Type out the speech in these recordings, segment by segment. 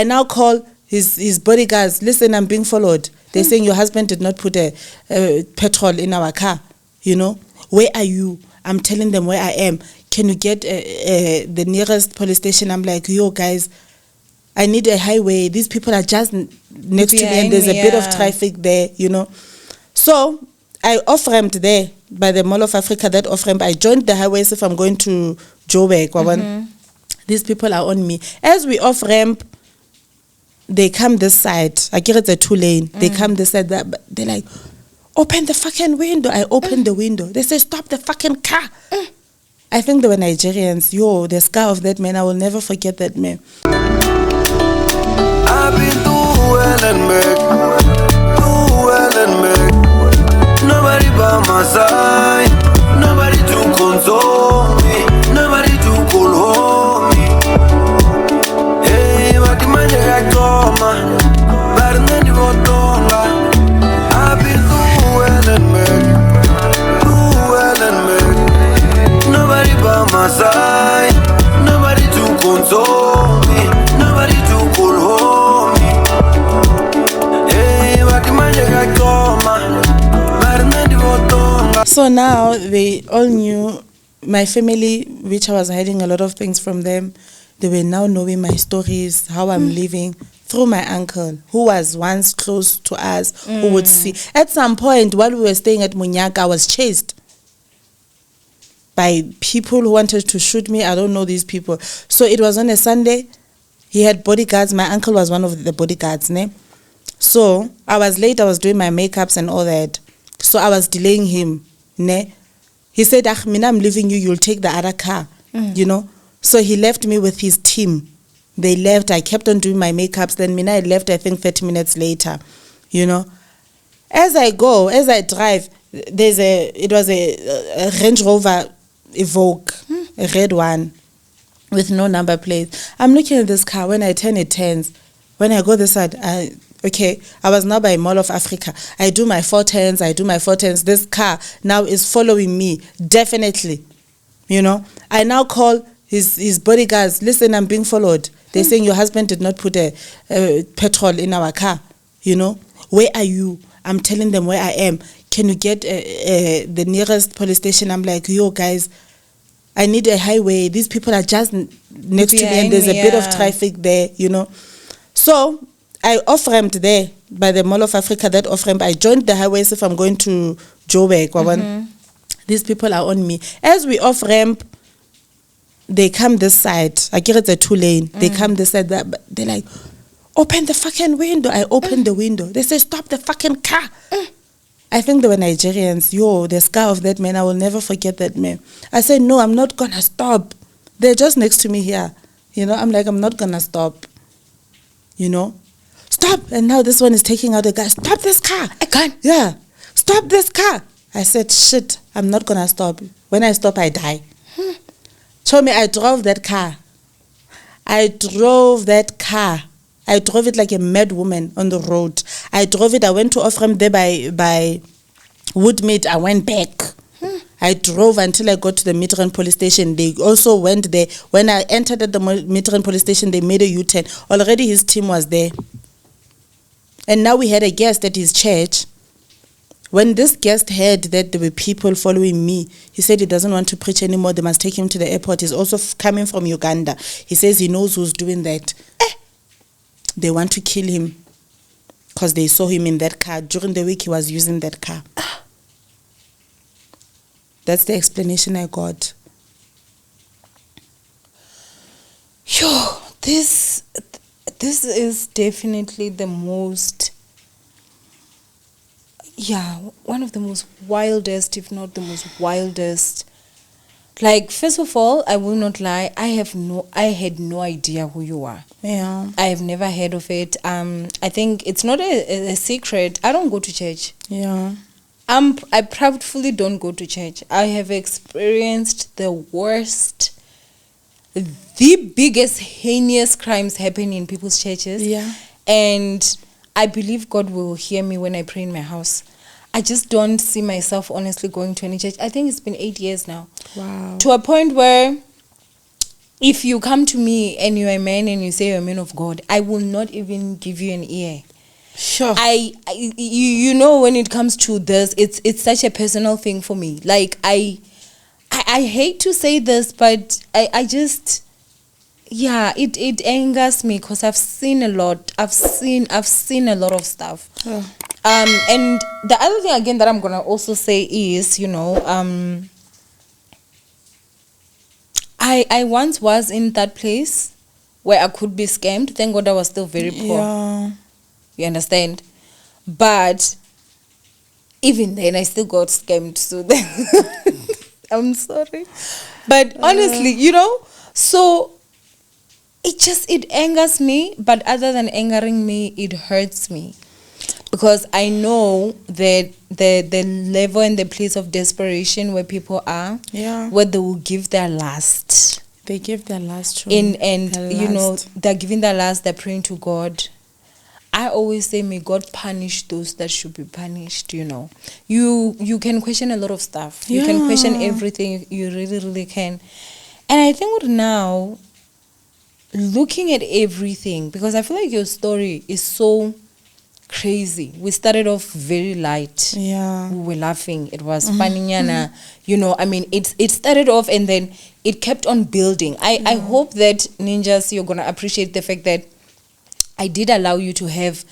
I now call his bodyguards. Listen, I'm being followed. They're saying your husband did not put a petrol in our car. You know, where are you? I'm telling them where I am. Can you get the nearest police station? I'm like, yo, guys, I need a highway. These people are just next to me and there's a bit of traffic there, you know. So I off-ramped there by the Mall of Africa, that off-ramp. I joined the highways if I'm going to Joburg. These people are on me. As we off-ramp, they come this side. I get it's a 2-lane. They come this side. They're like, open the fucking window. I opened the window. They say, stop the fucking car. I think they were Nigerians. Yo, the scar of that man, I will never forget that man. I've been through well and back, nobody by my side, nobody to console me, nobody to call home me. Hey, what the man I told me, but then you won't know. I've been through well and back, nobody by my side, nobody to console me, nobody to call home me. Hey, what the man I told me. So now they all knew my family, which I was hiding a lot of things from them. They were now knowing my stories, how I'm living, through my uncle, who was once close to us, who would see. At some point, while we were staying at Munyaka, I was chased by people who wanted to shoot me. I don't know these people. So it was on a Sunday. He had bodyguards. My uncle was one of the bodyguards. Ne? So I was late. I was doing my makeups and all that. So I was delaying him. Ne? He said, Mina, I'm leaving you. You'll take the other car. You know? So he left me with his team. They left. I kept on doing my makeups. Then Mina had left, I think, 30 minutes later. You know? As I drive, it was a Range Rover Evoque, a red one with no number plate. I'm looking at this car. When I turn, it turns. When I go this side, I was now by Mall of Africa. I do my 4 turns. This car now is following me, definitely. You know, I now call his bodyguards. Listen, I'm being followed. They're saying your husband did not put a petrol in our car. You know, where are you? I'm telling them where I am. Can you get the nearest police station? I'm like, yo, guys, I need a highway. These people are just next to me and there's a bit of traffic there, you know. So I off-ramped there by the Mall of Africa, that off-ramp. I joined the highways if I'm going to Joburg. These people are on me. As we off-ramp, they come this side. I get it's a 2-lane. They come this side. They're like, open the fucking window. I opened the window. They say, stop the fucking car. I think they were Nigerians. Yo, the scar of that man, I will never forget that man. I said, no, I'm not going to stop. They're just next to me here. You know, I'm like, I'm not going to stop. You know? Stop. And now this one is taking out a gun. Stop this car. A gun? Yeah. Stop this car. I said, shit, I'm not going to stop. When I stop, I die. Show me, I drove that car. I drove it like a mad woman on the road. I drove it. I went to Offram there by Woodmead. I went back. I drove until I got to the Midrand police station. They also went there. When I entered at the Midrand police station, they made a U-turn. Already his team was there. And now we had a guest at his church. When this guest heard that there were people following me, he said he doesn't want to preach anymore. They must take him to the airport. He's also coming from Uganda. He says he knows who's doing that. They want to kill him because they saw him in that car. During the week, he was using that car. That's the explanation I got. Yo, this is definitely the most, one of the most wildest, if not the most wildest. Like, first of all, I will not lie, I had no idea who you are. Yeah. I have never heard of it. I think it's not a secret. I don't go to church. Yeah. I proudly don't go to church. I have experienced the worst, the biggest heinous crimes happen in people's churches. Yeah. And I believe God will hear me when I pray in my house. I just don't see myself honestly going to any church. I think it's been 8 years now. Wow. To a point where if you come to me and you're a man and you say you're a man of God, I will not even give you an ear. Sure. You know, when it comes to this, it's such a personal thing for me. Like I hate to say this, but I just, yeah, it angers me because I've seen a lot. I've seen a lot of stuff. Oh. And the other thing again that I'm gonna also say is, you know, I once was in that place where I could be scammed. Thank God I was still very poor. Yeah. You understand? But even then, I still got scammed. So then, I'm sorry. But honestly, you know, so it angers me. But other than angering me, it hurts me. Because I know that the level and the place of desperation where people are, Yeah. where they will give their last. They give their last. And their you know, last. they're giving their last, they're praying to God. I always say, may God punish those that should be punished, you know. You can question a lot of stuff. You can question everything. You really, really can. And I think now, looking at everything, because I feel like your story is so crazy. We started off very light. Yeah. We were laughing. It was funny, you know. I mean, it started off and then it kept on building. I hope that Ninjas, you're gonna appreciate the fact that I did allow you to have,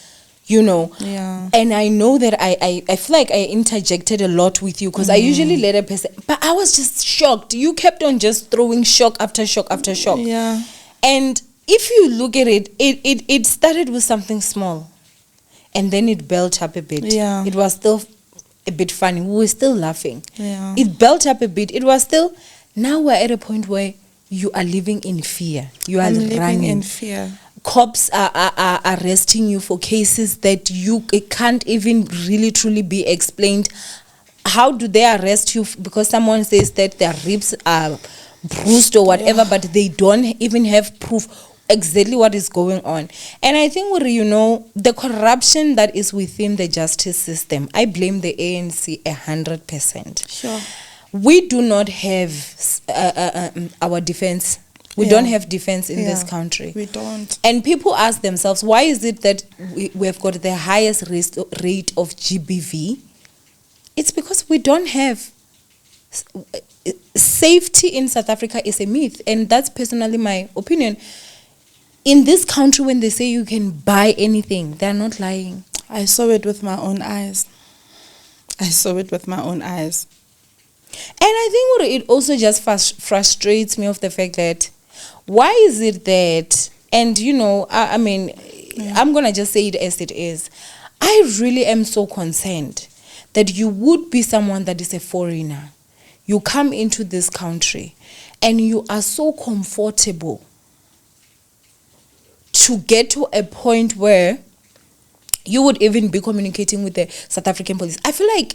you know. Yeah. And I know that I feel like I interjected a lot with you because I usually let a person, but I was just shocked. You kept on just throwing shock after shock after shock. Yeah. And if you look at it, it started with something small. And then it built up a bit. Yeah. It was still a bit funny. We were still laughing. Yeah. It built up a bit. It was still, now we're at a point where you are living in fear. You are living running. in fear. Cops are arresting you for cases that it can't even really truly be explained. How do they arrest you? Because someone says that their ribs are bruised or whatever, but they don't even have proof exactly what is going on. And I think, you know, the corruption that is within the justice system, I blame the ANC 100%. Sure. We do not have our defense. We don't have defense in this country. We don't. And people ask themselves, why is it that we have got the highest rate of GBV? It's because we don't have safety in South Africa is a myth. And that's personally my opinion. In this country, when they say you can buy anything, they're not lying. I saw it with my own eyes. And I think it also just frustrates me of the fact that why is it that, and you know, I mean, I'm going to just say it as it is. I really am so concerned that you would be someone that is a foreigner. You come into this country and you are so comfortable to get to a point where you would even be communicating with the South African police. I feel like,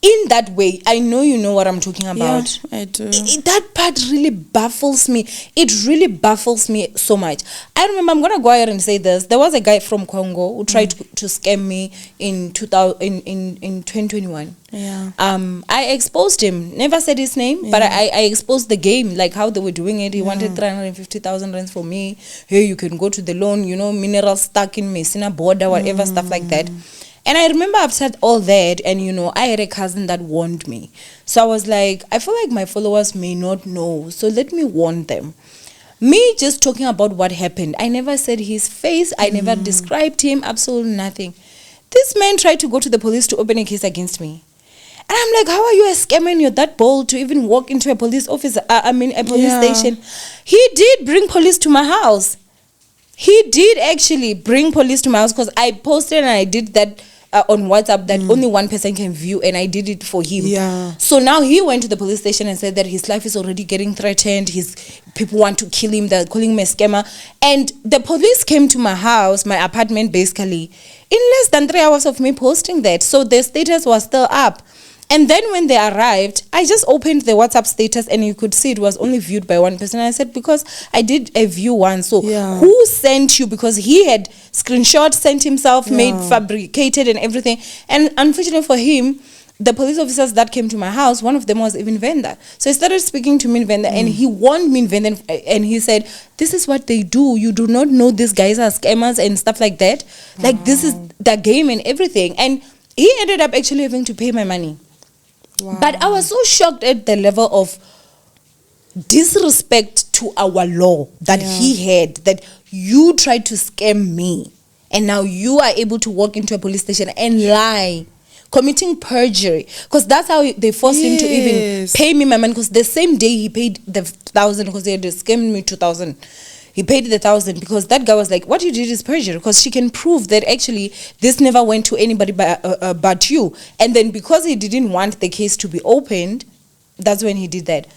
in that way, I know you know what I'm talking about. Yeah, I do. That part really baffles me. It really baffles me so much. I remember, I'm going to go ahead and say this. There was a guy from Congo who tried to scam me in 2021. Yeah. I exposed him. Never said his name, but I exposed the game, like how they were doing it. He wanted 350,000 rands for me. Here, you can go to the loan, you know, minerals stuck in Messina border, whatever, stuff like that. And I remember after all that, and you know, I had a cousin that warned me. So I was like, I feel like my followers may not know, so let me warn them. Me just talking about what happened, I never said his face, I never described him, absolutely nothing. This man tried to go to the police to open a case against me. And I'm like, how are you a scammer and you're that bold to even walk into a police office, a police station? He did bring police to my house. He did actually bring police to my house because I posted and I did that on WhatsApp that only one person can view, and I did it for him. Yeah. So now he went to the police station and said that his life is already getting threatened. His people want to kill him. They're calling him a scammer. And the police came to my house, my apartment, basically, in less than 3 hours of me posting that. So the status was still up. And then when they arrived, I just opened the WhatsApp status and you could see it was only viewed by one person. I said, because I did a view once. So who sent you? Because he had screenshots, sent himself, made, fabricated and everything. And unfortunately for him, the police officers that came to my house, one of them was even Venda. So he started speaking to me in Venda, and he warned me in Venda, and he said, this is what they do. You do not know these guys are scammers and stuff like that. Like, this is the game and everything. And he ended up actually having to pay my money. Wow. But I was so shocked at the level of disrespect to our law that he had, that you tried to scam me, and now you are able to walk into a police station and lie, committing perjury, because that's how they forced him to even pay me my money, because the same day he paid the 1,000, because they had scammed me 2,000. He paid the 1,000 because that guy was like, what you did is perjury, because she can prove that actually this never went to anybody but you. And then because he didn't want the case to be opened, that's when he did that.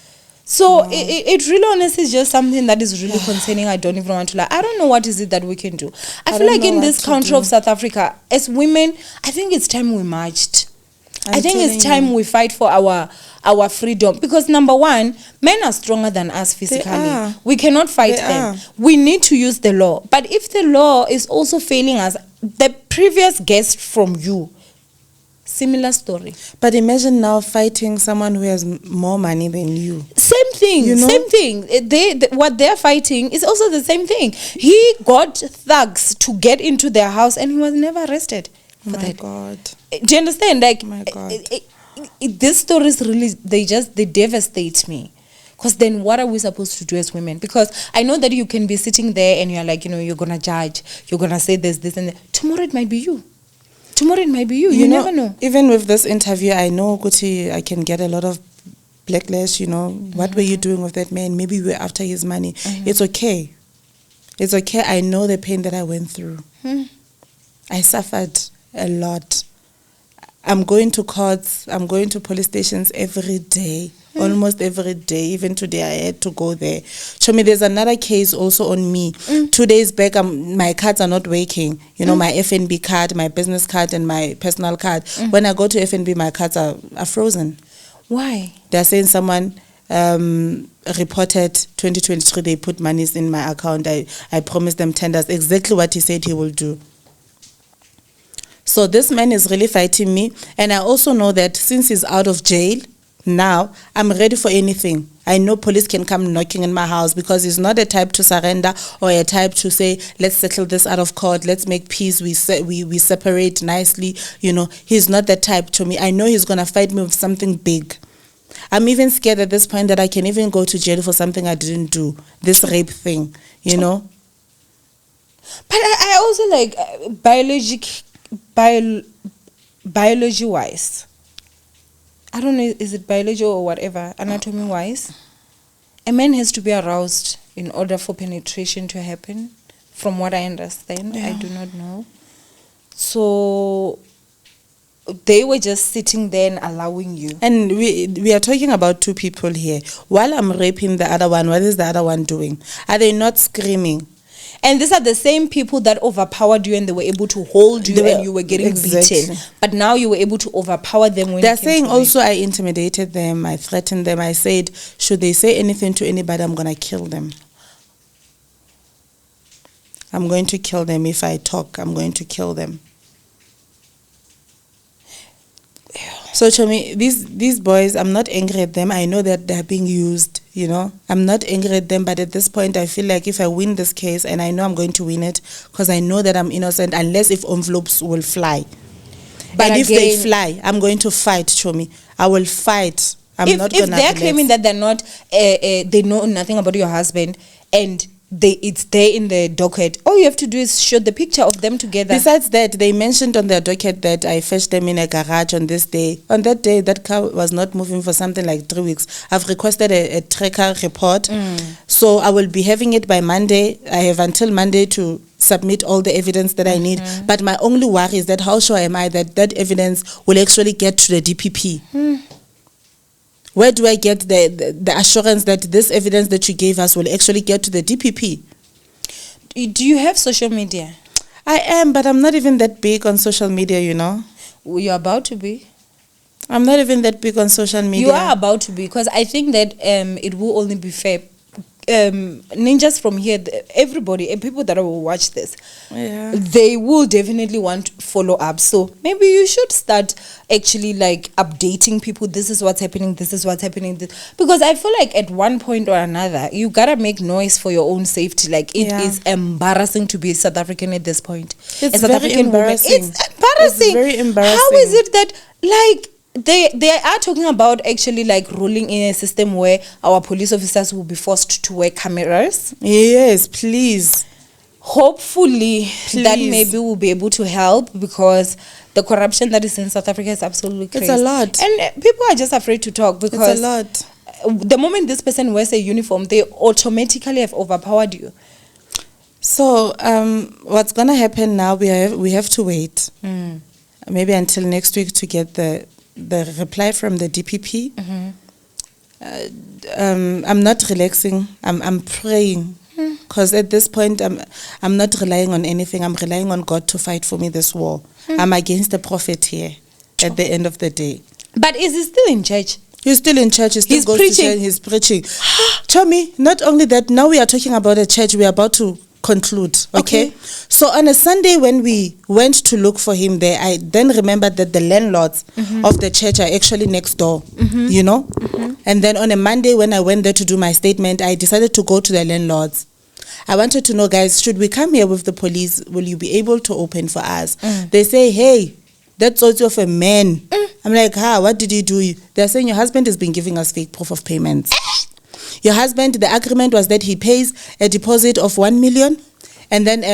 So it really honestly is just something that is really concerning. I don't even want to lie. I don't know what is it that we can do. I feel like in this country of South Africa, as women, I think it's time we marched. I think it's time we fight for our freedom, because number one, men are stronger than us physically. We cannot fight them. We need to use the law. But if the law is also failing us, the previous guest from you, similar story. But imagine now fighting someone who has more money than you. Same thing, you know? Same thing. What they're fighting is also the same thing. He got thugs to get into their house and he was never arrested for that. God. Do you understand? Like, oh my God. These stories really, they devastate me. Because then what are we supposed to do as women? Because I know that you can be sitting there and you're like, you're going to judge. You're going to say this, and that. Tomorrow it might be you. Tomorrow it might be you. You never know. Even with this interview, I know, Kuti, I can get a lot of backlash, What were you doing with that man? Maybe you were after his money. It's okay. It's okay. I know the pain that I went through. I suffered a lot. I'm going to courts. I'm going to police stations every day. Almost every day. Even today, I had to go there. Show me, there's another case also on me. 2 days back, my cards are not working. My FNB card, my business card, and my personal card. When I go to FNB, my cards are frozen. Why? They're saying someone reported 2023, they put monies in my account. I promised them tenders. Exactly what he said he will do. So this man is really fighting me. And I also know that since he's out of jail, now I'm ready for anything. I know police can come knocking in my house, because he's not a type to surrender or a type to say, let's settle this out of court, let's make peace, we separate nicely. He's not that type to me. I know he's going to fight me with something big. I'm even scared at this point that I can even go to jail for something I didn't do, this rape thing, But I also like biology-wise. I don't know, is it biology or whatever, anatomy-wise? A man has to be aroused in order for penetration to happen, from what I understand. I do not know. So they were just sitting there and allowing you. And we are talking about two people here. While I'm raping the other one, what is the other one doing? Are they not screaming? And these are the same people that overpowered you, and they were able to hold you, and you were getting beaten. But now you were able to overpower them. When they're saying also I intimidated them, I threatened them. I said, should they say anything to anybody, I'm going to kill them. I'm going to kill them. If I talk, I'm going to kill them. So to me, these boys, I'm not angry at them. I know that they're being used, I'm not angry at them, but at this point I feel like if I win this case, and I know I'm going to win it, because I know that I'm innocent, unless if envelopes will fly. But if they fly, I'm going to fight, Chomi. I will fight. If they're claiming that they're not, they know nothing about your husband, and it's there in the docket, all you have to do is show the picture of them together. Besides that, they mentioned on their docket that I fetched them in a garage on this day. On that day, that car was not moving for something like 3 weeks. I've requested a tracker report. So I will be having it by Monday. I have until Monday to submit all the evidence that I need. But my only worry is that how sure am I that evidence will actually get to the DPP? Where do I get the assurance that this evidence that you gave us will actually get to the DPP? Do you have social media? I am, but I'm not even that big on social media, You're about to be. I'm not even that big on social media. You are about to be, because I think that it will only be fair ninjas from here, everybody, people that will watch this, Yeah. they will definitely want follow up. So maybe you should start actually like updating people. This is what's happening. This is what's happening. Because I feel like at one point or another, you gotta make noise for your own safety. Like it is embarrassing to be South African at this point. It's a South very African embarrassing. Woman. It's embarrassing. It's very embarrassing. How is it that like they are talking about actually like rolling in a system where our police officers will be forced to wear cameras? Yes, please. Hopefully that Please. maybe will be able to help, because the corruption that is in South Africa is absolutely crazy. It's a lot. And people are just afraid to talk because It's a lot. the moment this person wears a uniform, they automatically have overpowered you. So, what's gonna happen now? We have to wait, maybe until next week to get the reply from the DPP. I'm not relaxing. I'm praying, because at this point I'm not relying on anything. I'm relying on God to fight for me this war. I'm against the prophet here. At the end of the day, But is he still in church? he's still in church. He still He's goes preaching. to church. He's preaching. Chomi, not only that, now we are talking about a church. We are about to conclude. Okay? So on a Sunday when we went to look for him there, I then remembered that the landlords of the church are actually next door. You know? And then on a Monday when I went there to do my statement, I decided to go to the landlords. I wanted to know, guys, should we come here with the police? Will you be able to open for us? They say, hey, that's also of a man. I'm like, what did you do? They're saying your husband has been giving us fake proof of payments. Your husband, the agreement was that he pays a deposit of 1 million and then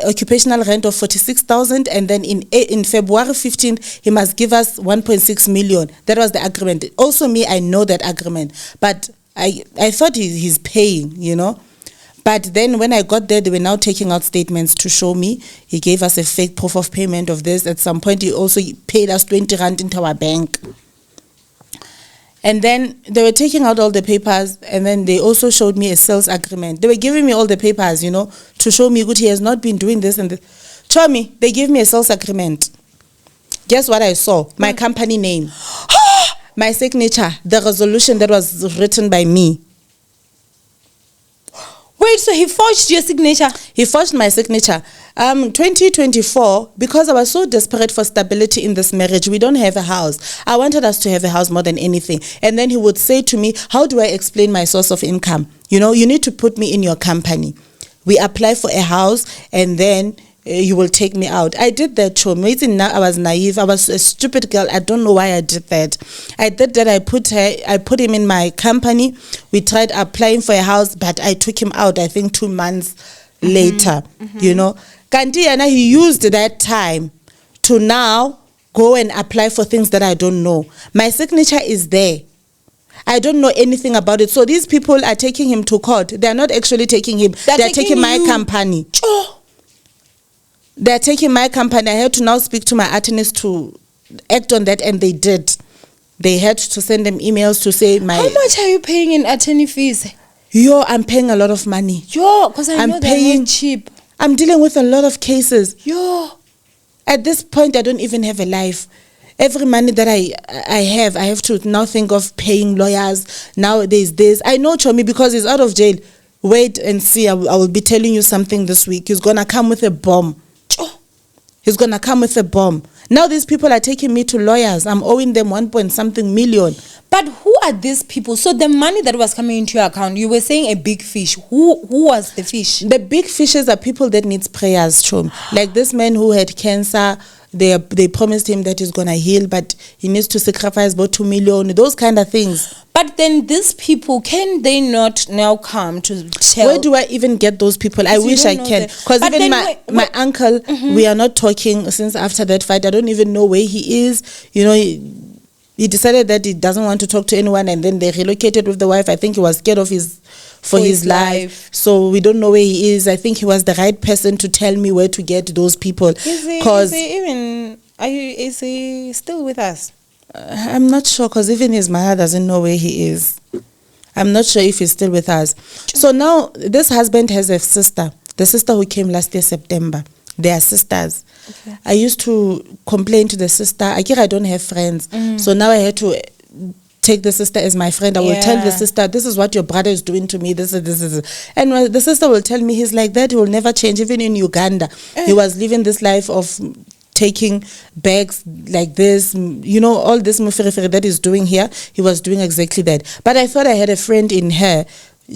occupational rent of 46,000, and then in February 15th he must give us 1.6 million. That was the agreement. Also me, I know that agreement, but I thought he's paying, you know. But then when I got there, they were now taking out statements to show me. He gave us a fake proof of payment of this. At some point, he also paid us 20 rand into our bank. And then they were taking out all the papers, and then they also showed me a sales agreement. They were giving me all the papers, you know, to show me good he has not been doing this and this. Show me, they gave me a sales agreement. Guess what I saw? My company name. My signature, the resolution that was written by me. Wait, so he forged your signature? He forged my signature. 2024, because I was so desperate for stability in this marriage, we don't have a house. I wanted us to have a house more than anything. And then he would say to me, how do I explain my source of income? You know, you need to put me in your company. We apply for a house, and then you will take me out. I did that, Chomi. I was naive. I was a stupid girl. I don't know why I did that. I did that. I put him in my company. We tried applying for a house, but I took him out, I think 2 months later, you know. Kanti, he used that time to now go and apply for things that I don't know. My signature is there. I don't know anything about it. So these people are taking him to court. They're not actually taking him. They're taking my company. They're taking my company. I had to now speak to my attorneys to act on that, and they did. They had to send them emails to say How much are you paying in attorney fees? I'm paying a lot of money. Because I know they're not cheap. I'm dealing with a lot of cases. At this point, I don't even have a life. Every money that I have to now think of paying lawyers. Now there's this. I know Chomi, because he's out of jail. Wait and see. I will be telling you something this week. He's going to come with a bomb. He's going to come with a bomb. Now these people are taking me to lawyers. I'm owing them 1.something million. But who are these people? So the money that was coming into your account, you were saying a big fish. Who was the fish? The big fishes are people that needs prayers, Chom. Like this man who had cancer. They promised him that he's going to heal, but he needs to sacrifice about 2 million. Those kind of things. But then these people, can they not now come to tell? Where do I even get those people? I wish I can. Because even my uncle, we are not talking since after that fight. I don't even know where he is. You know, he decided that he doesn't want to talk to anyone, and then they relocated with the wife. I think he was scared of his life. So we don't know where he is. I think he was the right person to tell me where to get those people. Is he still with us? I'm not sure, because even his mother doesn't know where he is. I'm not sure if he's still with us. So now this husband has a sister, the sister who came last year, September. They are sisters. Okay. I used to complain to the sister. I don't have friends. So now I had to take the sister as my friend. I will tell the Yeah. sister, this is what your brother is doing to me. This is. And when the sister will tell me, he's like that. He will never change. Even in Uganda, he was living this life of taking bags like this, all this mufirifiri that he's doing here. He was doing exactly that. But I thought I had a friend in her.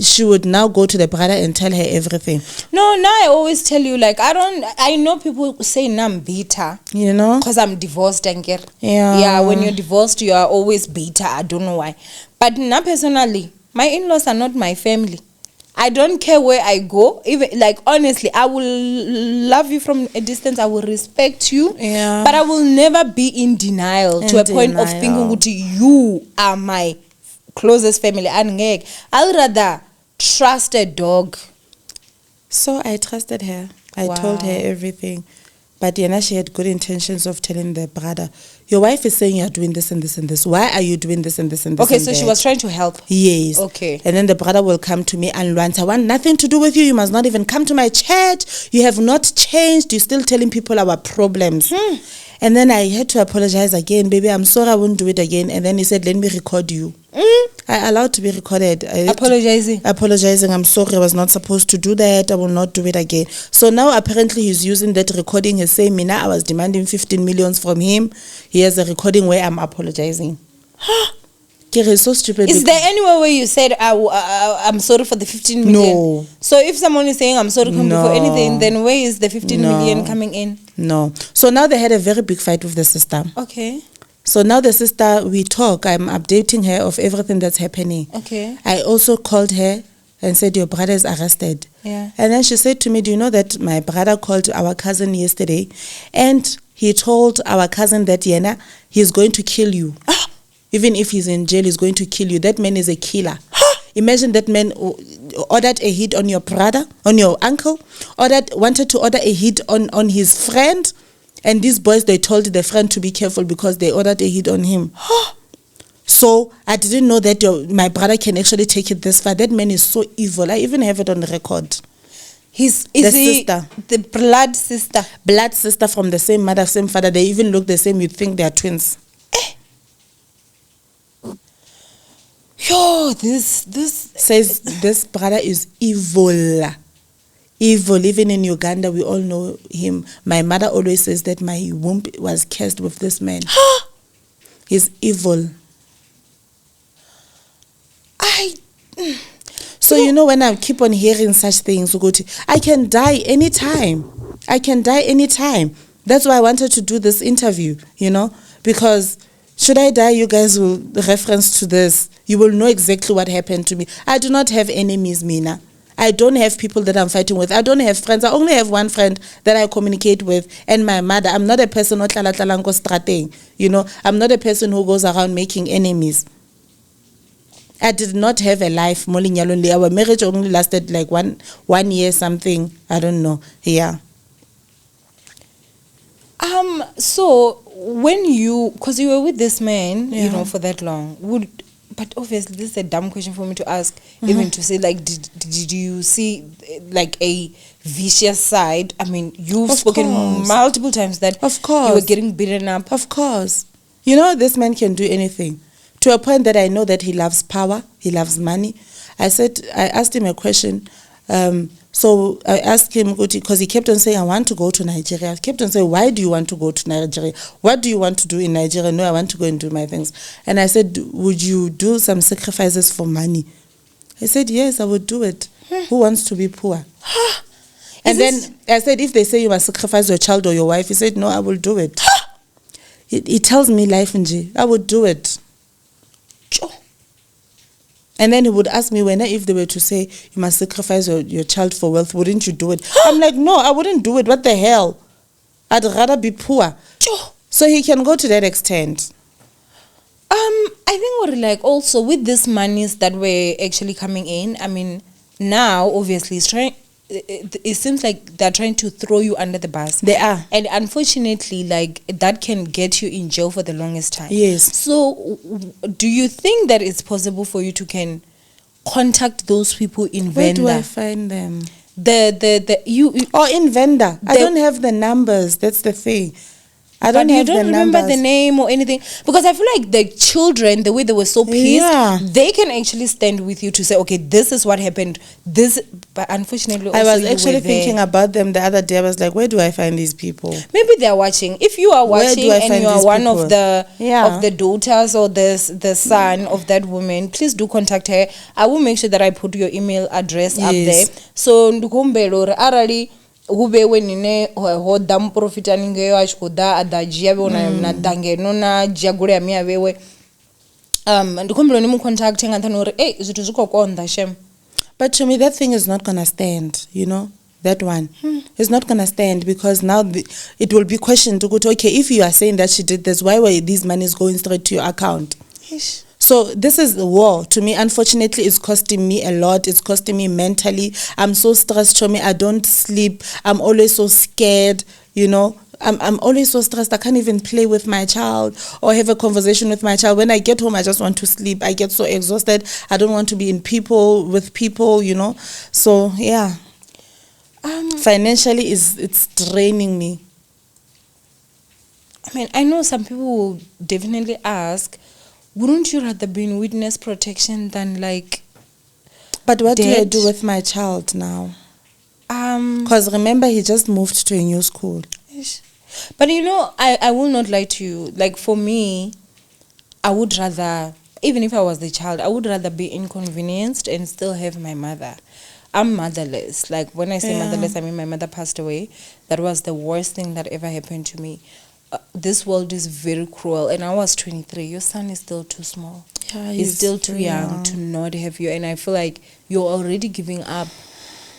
She would now go to the brother and tell her everything. No, now I always tell you, like, I know people say I'm bitter. Because I'm divorced and get. Yeah, when you're divorced, you are always bitter. I don't know why. But now personally, my in-laws are not my family. I don't care where I go. Even, like, honestly, I will love you from a distance. I will respect you. Yeah. But I will never be in denial to a point of thinking you are my closest family. I'll rather trust a dog. So I trusted her. I Wow. told her everything. But she had good intentions of telling the brother, your wife is saying you're doing this and this and this. Why are you doing this and this and this? Okay, and so she that? was trying to help. Yes. Okay. And then the brother will come to me and rant, I want nothing to do with you. You must not even come to my church. You have not changed. You're still telling people our problems. And then I had to apologize again. Baby, I'm sorry, I won't do it again. And then he said, let me record you. I allowed to be recorded. Apologizing. I'm sorry, I was not supposed to do that. I will not do it again. So now apparently he's using that recording. He's saying, Mina, I was demanding 15 millions from him. He has a recording where I'm apologizing. It's so stupid. Is there anywhere where you said I'm sorry for the 15 million? No. So if someone is saying I'm sorry for anything, then where is the 15 million coming in? No. So now they had a very big fight with the sister. Okay. So now the sister, we talk. I'm updating her of everything that's happening. Okay. I also called her and said, your brother is arrested. Yeah. And then she said to me, do you know that my brother called our cousin yesterday and he told our cousin that he's going to kill you. Even if he's in jail, he's going to kill you. That man is a killer. Imagine that man ordered a hit on your brother, on your uncle, wanted to order a hit on his friend. And these boys, they told the friend to be careful because they ordered a hit on him. So I didn't know that my brother can actually take it this far. That man is so evil. I even have it on record. Sister. The blood sister? Blood sister from the same mother, same father. They even look the same. You'd think they are twins. Yo, this says this brother is evil. Evil. Even in Uganda, we all know him. My mother always says that my womb was cursed with this man. He's evil. So when I keep on hearing such things, I can die anytime. That's why I wanted to do this interview, because should I die, you guys will reference to this. You will know exactly what happened to me. I do not have enemies, Mina. I don't have people that I'm fighting with. I don't have friends. I only have one friend that I communicate with, and my mother. I'm not a person who I'm not a person who goes around making enemies. I did not have a life. Our marriage only lasted like one year something. I don't know. Yeah. So when because you were with this man, for that long, but obviously this is a dumb question for me to ask, even to say, like, did you see like a vicious side? I mean, you've spoken multiple times that of course you were getting beaten up. Of course. This man can do anything. To a point that I know that he loves power, he loves money. I asked him a question. So I asked him, because he kept on saying, I want to go to Nigeria. I kept on saying, why do you want to go to Nigeria? What do you want to do in Nigeria? No, I want to go and do my things. And I said, would you do some sacrifices for money? He said, yes, I would do it. Who wants to be poor? And then I said, if they say you must sacrifice your child or your wife, he said, no, I will do it. He tells me life in G. I would do it. And then he would ask me, if they were to say you must sacrifice your child for wealth, wouldn't you do it? I'm like, no, I wouldn't do it. What the hell? I'd rather be poor. So he can go to that extent. I think what, like, also with these monies that were actually coming in, I mean, now obviously it seems like they're trying to throw you under the bus. They are. And unfortunately, like, that can get you in jail for the longest time. Yes. So do you think that it's possible for you to can contact those people in Venda? Where do I find them? You in Venda. I don't have the numbers. That's the thing. I don't But you have don't the remember the numbers. name or anything? Because I feel like the children, the way they were so pissed, Yeah. they can actually stand with you to say, okay, this is what happened. This, but unfortunately, also I was you actually were there. thinking about them the other day. I was like, where do I find these people? Maybe they're watching. If you are Where watching do I and find you are these one people? of the Yeah. daughters or the son of that woman, please do contact her. I will make sure that I put your email address up there. Yes. So ndikumbela uri arali hubewe nine hoda muprofita ningeyo achikoda adajia bewe na dangeno na jagule amia bewe ndikumbela ni mucontacte ngathani uri hey zwithu zvikokonda shem. But to me, that thing is not going to stand, you know, that one. It's not going to stand because now it will be questioned to go to, okay, if you are saying that she did this, why were these monies going straight to your account? Ish. So this is the war. To me, unfortunately, it's costing me a lot. It's costing me mentally. I'm so stressed, to me. I don't sleep. I'm always so scared, you know. I'm always so stressed. I can't even play with my child or have a conversation with my child. When I get home, I just want to sleep. I get so exhausted. I don't want to be with people, you know. So, yeah. Financially, it's draining me. I mean, I know some people will definitely ask, wouldn't you rather be in witness protection than like But what do I dead? do with my child now? Because remember, he just moved to a new school. But you know, I will not lie to you. Like for me, I would rather, even if I was the child, I would rather be inconvenienced and still have my mother. I'm motherless. Like when I say Yeah. motherless, I mean my mother passed away. That was the worst thing that ever happened to me. This world is very cruel, and I was 23. Your son is still too small. Yeah, He's still too young to not have you, and I feel like you're already giving up.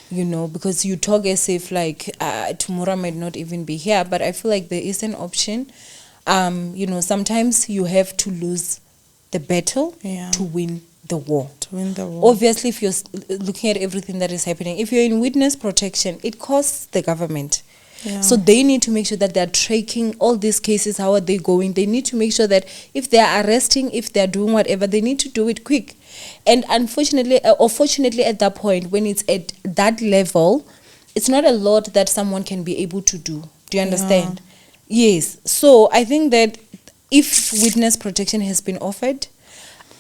You know, because you talk as if like tomorrow might not even be here, but I feel like there is an option. You know, sometimes you have to lose the battle Yeah. to win the war. To win the war. Obviously, if you're looking at everything that is happening, if you're in witness protection, it costs the government. Yeah. So they need to make sure that they're tracking all these cases. How are they going? They need to make sure that if they're arresting, if they're doing whatever, they need to do it quick. And unfortunately, or fortunately at that point, when it's at that level, it's not a lot that someone can be able to do. Do you understand? Yes. So I think that if witness protection has been offered,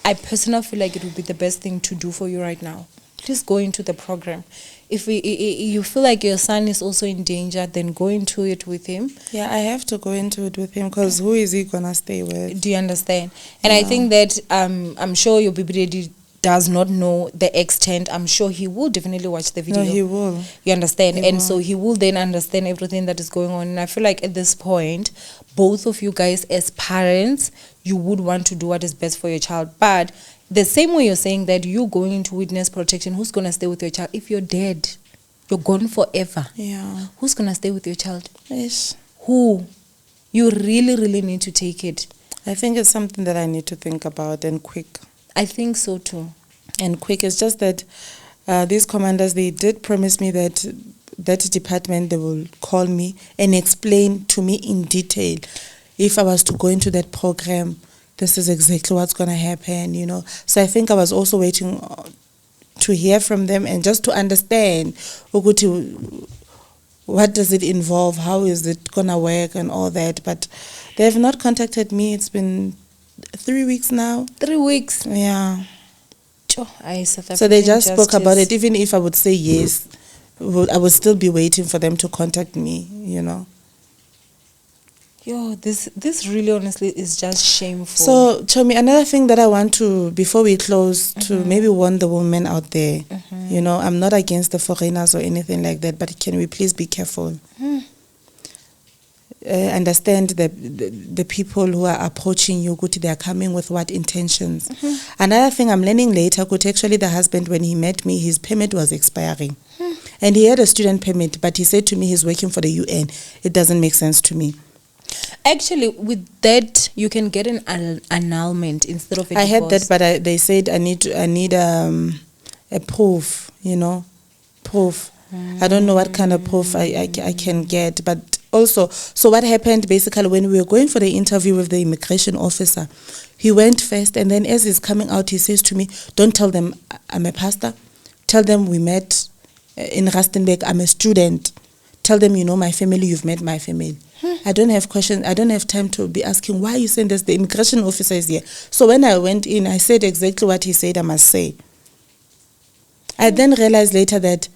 I personally feel like it would be the best thing to do for you right now. Please go into the program. If you feel like your son is also in danger, then go into it with him. Yeah, I have to go into it with him because who is he gonna stay with? Do you understand? And I think that I'm sure your baby daddy does not know the extent. I'm sure he will definitely watch the video. No, he will. You understand? He And will. so he will then understand everything that is going on. And I feel like at this point, both of you guys as parents, you would want to do what is best for your child. But the same way you're saying that you going into witness protection, who's going to stay with your child? If you're dead, you're gone forever. Yeah. Who's going to stay with your child? Ish. Who? You really, really need to take it. I think it's something that I need to think about and quick. I think so too. And quick. It's just that these commanders, they did promise me that that department, they will call me and explain to me in detail if I was to go into that program. This is exactly what's going to happen, you know. So I think I was also waiting to hear from them and just to understand ukuthi, what does it involve, how is it going to work and all that. But they have not contacted me. It's been 3 weeks now. 3 weeks. Yeah. So they just spoke about it. Even if I would say yes, I would still be waiting for them to contact me, you know. Yo, this really honestly is just shameful. So, Chomi, another thing that I want to, before we close, to maybe warn the women out there, you know, I'm not against the foreigners or anything like that, but can we please be careful? Understand the people who are approaching you, Kuti, they are coming with what intentions. Another thing I'm learning later, Kuti, actually the husband, when he met me, his permit was expiring. And he had a student permit, but he said to me he's working for the UN. It doesn't make sense to me. Actually, with that, you can get an annulment instead of a divorce. I had that, but they said I need a proof, you know, proof. I don't know what kind of proof I can get, but also, so what happened basically when we were going for the interview with the immigration officer, he went first, and then as he's coming out, he says to me, don't tell them I'm a pastor. Tell them we met in Rustenburg, I'm a student. Tell them you know my family, you've met my family. I don't have questions. I don't have time to be asking, why you saying this? The immigration officer is here. So when I went in, I said exactly what he said I must say. I then realized later that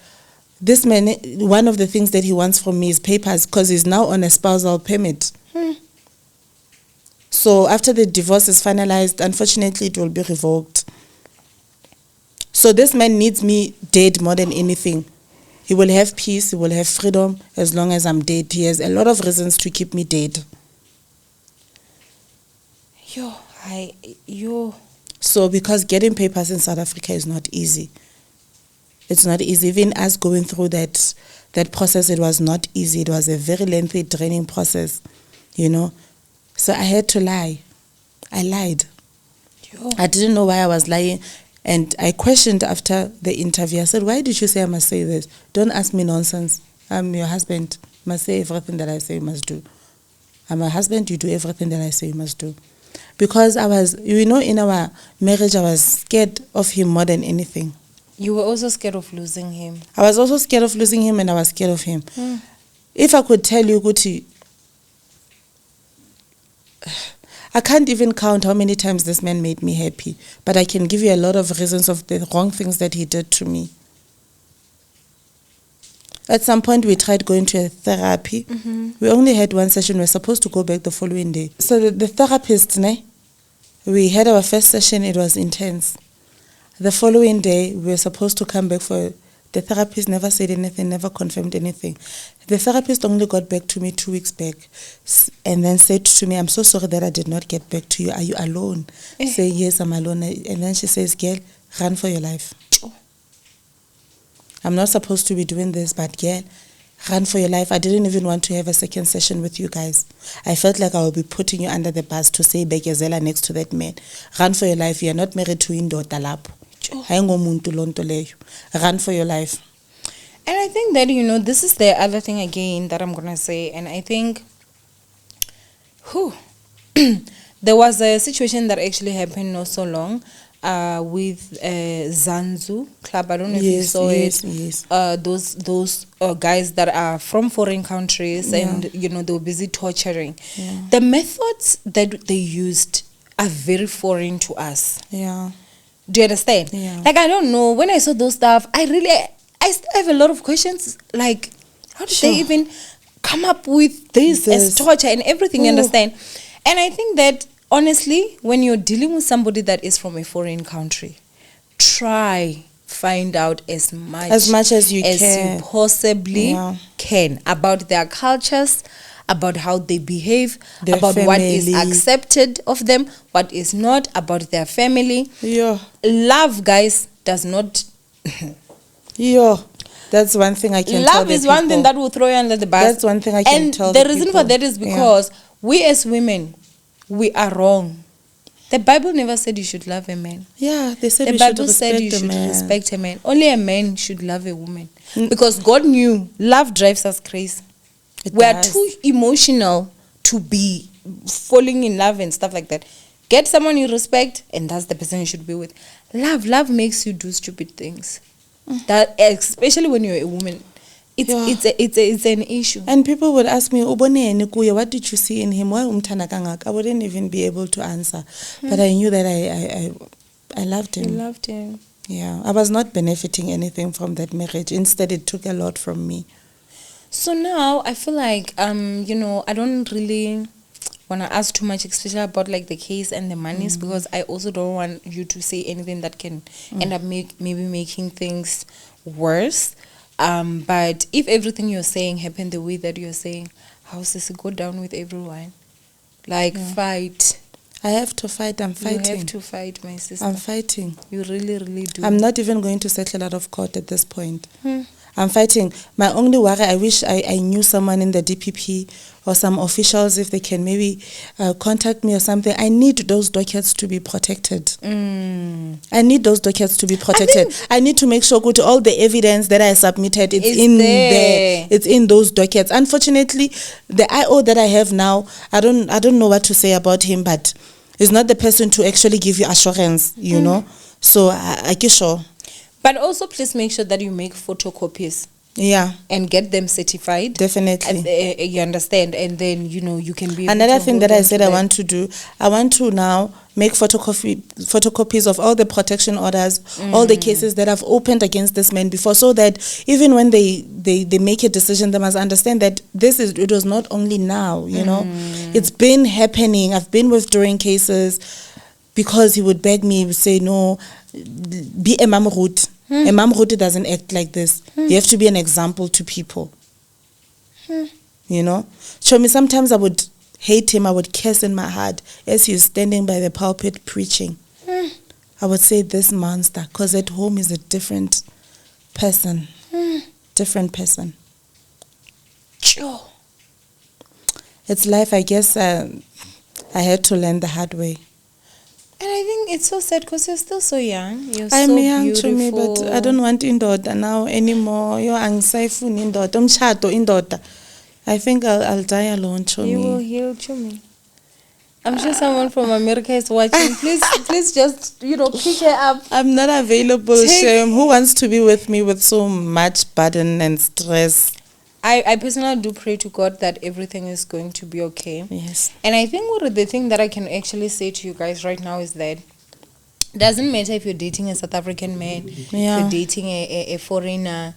this man, one of the things that he wants from me is papers because he's now on a spousal permit. So after the divorce is finalized, unfortunately, it will be revoked. So this man needs me dead more than anything. He will have peace, he will have freedom as long as I'm dead. He has a lot of reasons to keep me dead. So because getting papers in South Africa is not easy. It's not easy. Even us going through that process, it was not easy. It was a very lengthy, draining process, you know. So I had to lie. I lied. I didn't know why I was lying. And I questioned after the interview. I said, why did you say I must say this? Don't ask me nonsense. I'm your husband. You must say everything that I say you must do. I'm a husband. You do everything that I say you must do. Because I was, you know, in our marriage, I was scared of him more than anything. You were also scared of losing him. I was also scared of losing him, and I was scared of him. If I could tell you, Guti, I can't even count how many times this man made me happy, but I can give you a lot of reasons of the wrong things that he did to me. At some point, we tried going to a therapy. We only had one session. We were supposed to go back the following day. So the therapist, we had our first session. It was intense. The following day, we were supposed to come back for... The therapist never said anything, never confirmed anything. The therapist only got back to me 2 weeks back and then said to me, I'm so sorry that I did not get back to you. Are you alone? Say, yes, I'm alone. And then she says, girl, run for your life. I'm not supposed to be doing this, but girl, run for your life. I didn't even want to have a second session with you guys. I felt like I would be putting you under the bus to say, Bekezela next to that man. Run for your life. You are not married to Indota lapho. Run for your life. And I think that, you know, this is the other thing again that I'm going to say. And I think, there was a situation that actually happened not so long with Zanzu Club. I don't know if you saw it. Yes. Those guys that are from foreign countries and, you know, they were busy torturing. The methods that they used are very foreign to us. Do you understand? Like, I don't know. When I saw those stuff, I still have a lot of questions. Like, how did they even come up with this as torture and everything? You understand? And I think that, honestly, when you're dealing with somebody that is from a foreign country, find out as much as you possibly can about their cultures, about how they behave, about what is accepted of them, what is not, about their family. Love, guys, does not... That's one thing I can tell Love is one thing that will throw you under the bus. That's one thing I can tell the reason for that is because we as women, we are wrong. The Bible never said you should love a man. They said the Bible said you should respect a man. Only a man should love a woman. Because God knew love drives us crazy. We are too emotional to be falling in love and stuff like that. Get someone you respect, and that's the person you should be with. Love makes you do stupid things. That, especially when you're a woman, it's an issue. And people would ask me, what did you see in him? I wouldn't even be able to answer. But I knew that I loved him. You loved him. Yeah, I was not benefiting anything from that marriage. Instead, it took a lot from me. So now I feel like, you know, I don't really want to ask too much, especially about like the case and the monies, because I also don't want you to say anything that can end up maybe making things worse. But if everything you're saying happened the way that you're saying, how does it go down with everyone? Like, fight. I have to fight. I'm fighting. You have to fight, my sister. I'm fighting. You really, really do. I'm not even going to settle out of court at this point. I'm fighting. My only worry, I wish I knew someone in the DPP or some officials, if they can maybe contact me or something. I need those dockets to be protected. I need those dockets to be protected. I need to make sure all the evidence that I submitted, it's in there. It's in those dockets. Unfortunately, the IO that I have now, I don't know what to say about him, but he's not the person to actually give you assurance, you know. So I get sure. But also, please make sure that you make photocopies Yeah, and get them certified. definitely. And, you understand, and then you can be able Another to thing hold that on I to said I that. want to do, I want to now make photocopies of all the protection orders, all the cases that I've opened against this man before, so that even when they make a decision, they must understand that it was not only now, it's been happening. I've been withdrawing cases because he would beg me, say, no, be a mom root. A mom root doesn't act like this. You have to be an example to people. Show me, sometimes I would hate him, I would curse in my heart as he's standing by the pulpit preaching. I would say, this monster, because at home is a different person. Different person. Sure. It's life, I guess. I had to learn the hard way. And I think it's so sad because you're still so young. You're I'm so young beautiful. to me, but I don't want indoda now anymore. Yo, angisayifuni indoda. Umshado indoda. I think I'll die alone, Chomi. You will heal, Chumi. I'm sure someone from America is watching. Please just, pick her up. I'm not available, Shem. Who wants to be with me with so much burden and stress? I personally do pray to God that everything is going to be okay. Yes. And I think the thing that I can actually say to you guys right now is that it doesn't matter if you're dating a South African man, if you're dating a foreigner,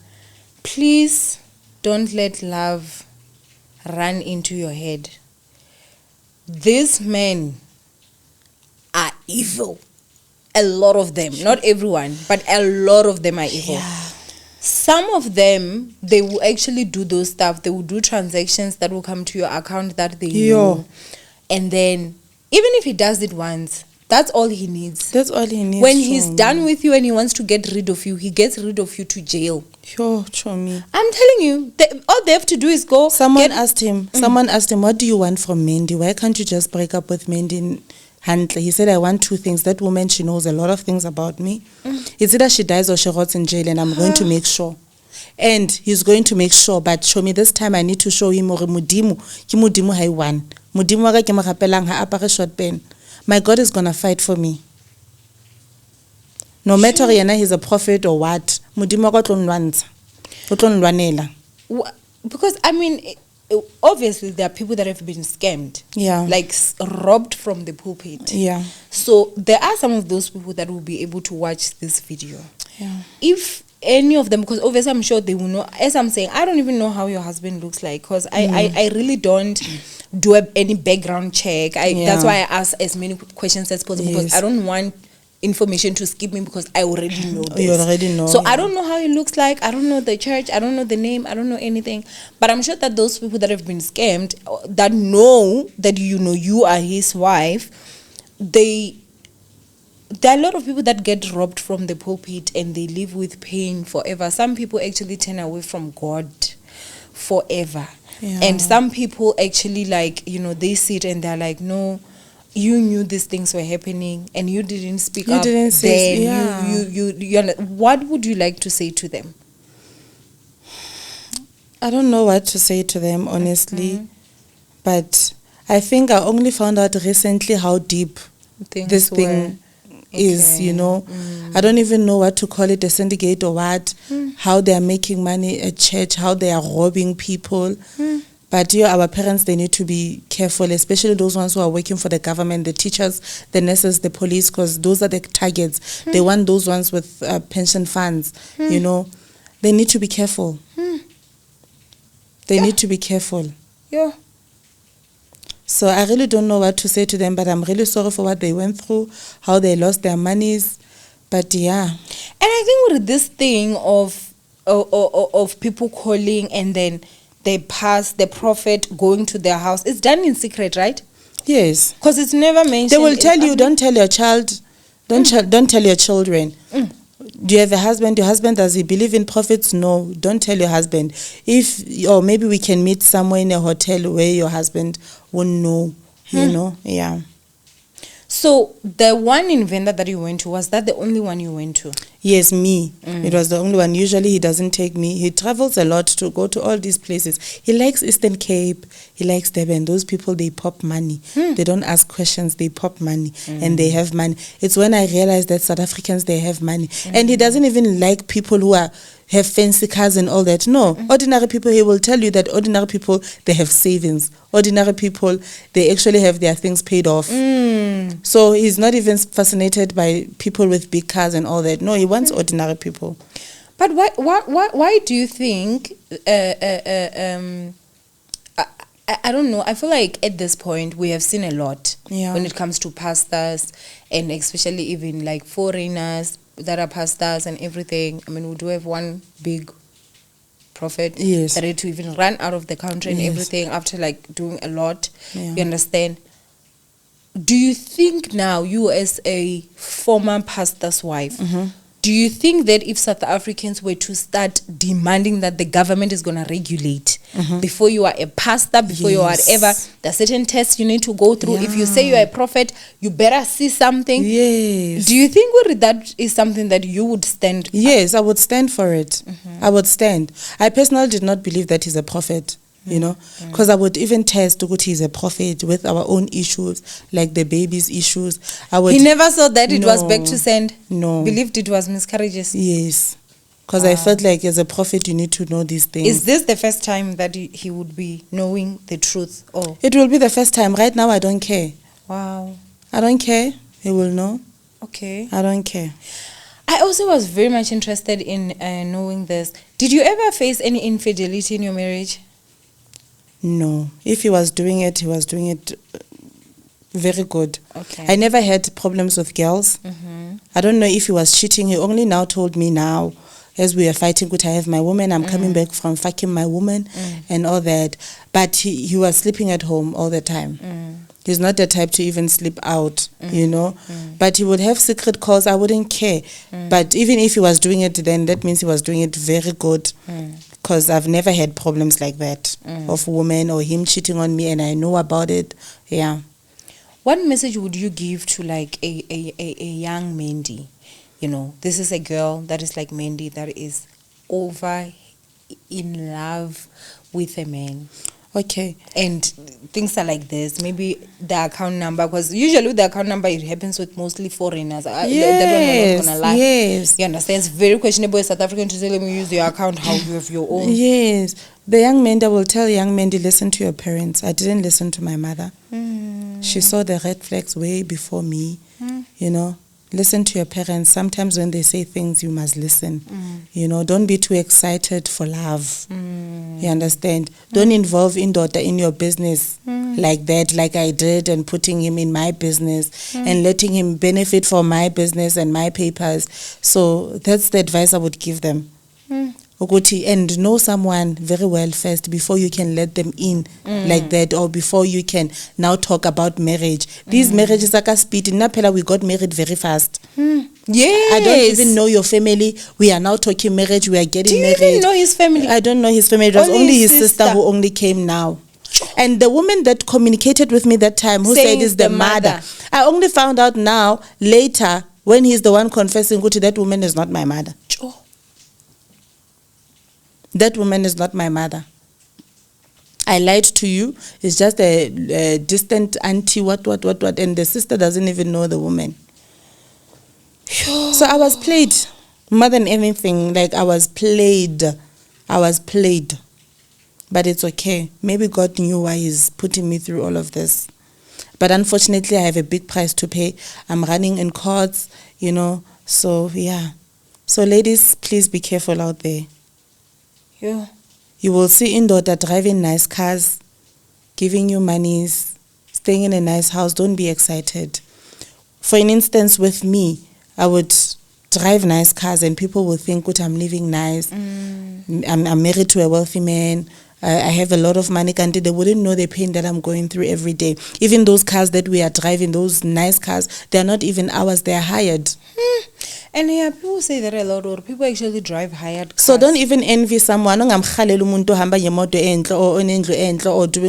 please don't let love run into your head. These men are evil. A lot of them. Not everyone, but a lot of them are evil. Yeah. Some of them, they will actually do those stuff. They will do transactions that will come to your account that they know. And then, even if he does it once, that's all he needs. That's all he needs. When he's done with you and he wants to get rid of you, he gets rid of you to jail. Yo, Chomi. I'm telling you, all they have to do is go. Someone asked him, what do you want from Mandy? Why can't you just break up with Mandy? He said, I want two things. That woman, she knows a lot of things about me. It's either she dies or she rots in jail, and I'm going to make sure. And he's going to make sure, but show me this time I need to show him Mudimu. Ki Mudimu hai one. Mudimu waga ke magapelang ha apare short pen. My God is going to fight for me. No matter yena he's a prophet or what, Mudimu waga tlo nwantsha. O tlo nlwanela. Because, I mean, obviously there are people that have been scammed. Yeah. Like robbed from the pulpit. Yeah. So there are some of those people that will be able to watch this video. Yeah. If any of them, because obviously I'm sure they will know, as I'm saying, I don't even know how your husband looks like, because I really don't do any background check. That's why I ask as many questions as possible, because I don't want information to skip me, because I already know this. You already know. So I don't know how he looks like. I don't know the church. I don't know the name. I don't know anything. But I'm sure that those people that have been scammed, that know that you are his wife, there are a lot of people that get robbed from the pulpit and they live with pain forever. Some people actually turn away from God forever. Yeah. And some people actually they sit and they're like, no, you knew these things were happening and you didn't speak up. Didn't say, what would you like to say to them? I don't know what to say to them, honestly. But I think I only found out recently how deep this thing is, I don't even know what to call it, a syndicate or what, how they are making money at church, how they are robbing people. But our parents, they need to be careful, especially those ones who are working for the government, the teachers, the nurses, the police, because those are the targets. They want those ones with pension funds, They need to be careful. They need to be careful. Yeah. So I really don't know what to say to them, but I'm really sorry for what they went through, how they lost their monies. But yeah. And I think with this thing of people calling and then they pass the prophet going to their house, it's done in secret, right? Yes. Because it's never mentioned. They will tell you, don't tell your child, don't tell your children. Do you have a husband? Your husband, does he believe in prophets? No, don't tell your husband. Or maybe we can meet somewhere in a hotel where your husband won't know, yeah. So the one in Venda that you went to, was that the only one you went to? Yes, me. It was the only one. Usually he doesn't take me. He travels a lot to go to all these places. He likes Eastern Cape. He likes Durban. Those people, they pop money. They don't ask questions. They pop money. And they have money. It's when I realized that South Africans, they have money. And he doesn't even like people who have fancy cars and all that. No. Ordinary people, he will tell you that ordinary people, they have savings. Ordinary people, they actually have their things paid off. So he's not even fascinated by people with big cars and all that. No, he wants ordinary people. But why do you think, I don't know, I feel like at this point we have seen a lot when it comes to pastors, and especially even like foreigners that are pastors and everything. I mean, we do have one big prophet that had to even run out of the country and everything after like doing a lot. You understand? Do you think now, you as a former pastor's wife, do you think that if South Africans were to start demanding that the government is going to regulate before you are a pastor, before you are whatever, there are certain tests you need to go through. If you say you are a prophet, you better see something. Do you think that is something that you would stand? Yes, I would stand for it. I would stand. I personally did not believe that he's a prophet. You know, because I would even test that he's a prophet with our own issues, like the baby's issues. He never saw that it was back to send. No. Believed it was miscarriages. Yes. Because I felt like as a prophet, you need to know these things. Is this the first time that he would be knowing the truth? Oh, it will be the first time. Right now, I don't care. Wow. I don't care. He will know. Okay. I don't care. I also was very much interested in knowing this. Did you ever face any infidelity in your marriage? No. If he was doing it very good. Okay. I never had problems with girls. I don't know if he was cheating. He only now told me now, as we are fighting, I have my woman, I'm coming back from fucking my woman and all that. But he was sleeping at home all the time. He's not the type to even sleep out, you know. But he would have secret calls. I wouldn't care. But even if he was doing it, then that means he was doing it very good. Because I've never had problems like that of women or him cheating on me, and I know about it. Yeah. What message would you give to like a young Mandy? You know, this is a girl that is like Mandy, that is over in love with a man. Okay. And things are like this. Maybe the account number, because usually with the account number, it happens with mostly foreigners. That one I'm not gonna lie. Yes. You understand? It's very questionable as South African to say, let me use your account, how you have your own. Yes. The young men that will tell young men to listen to your parents. I didn't listen to my mother. She saw the red flags way before me. You know, listen to your parents. Sometimes when they say things, you must listen. You know, don't be too excited for love. You understand? Don't involve daughter in your business like that, like I did, and putting him in my business and letting him benefit from my business and my papers. So that's the advice I would give them. And know someone very well first before you can let them in like that, or before you can now talk about marriage. These marriages are speed. In Napela, we got married very fast. Yes. I don't even know your family. We are now talking marriage. We are getting married. Do you even know his family? I don't know his family. It was only his sister who only came now. And the woman that communicated with me that time, who said is the mother, I only found out now, later, when he's the one confessing, that woman is not my mother. That woman is not my mother. I lied to you. It's just a distant auntie, what, and the sister doesn't even know the woman. So I was played more than anything. Like I was played. But it's okay. Maybe God knew why he's putting me through all of this. But unfortunately, I have a big price to pay. I'm running in courts, you know. So, yeah. So, ladies, please be careful out there. Yeah. You will see daughter driving nice cars, giving you monies, staying in a nice house. Don't be excited. For an instance, with me, I would drive nice cars and people will think I'm living nice. I'm married to a wealthy man. I have a lot of money. And they wouldn't know the pain that I'm going through every day. Even those cars that we are driving, those nice cars, they're not even ours. They're hired. And yeah, people say that a lot, or people actually drive hired cars. So don't even envy someone. Or doing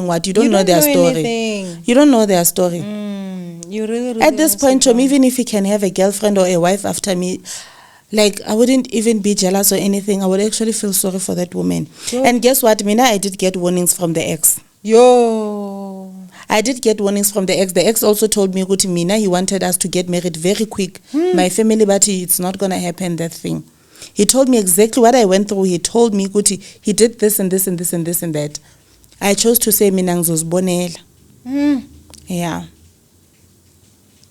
what. You don't know their story. Anything. You don't know their story. You really At this point, even if you can have a girlfriend or a wife after me, Like, I wouldn't even be jealous or anything. I would actually feel sorry for that woman. Sure. And guess what? Mina, I did get warnings from the ex. Yo. I did get warnings from the ex. The ex also told me, Guti, Mina, he wanted us to get married very quick. My family, but it's not going to happen, that thing. He told me exactly what I went through. He told me, Guti, he did this and this and this and this and that. I chose to say, Mina ngizozibonela. Yeah.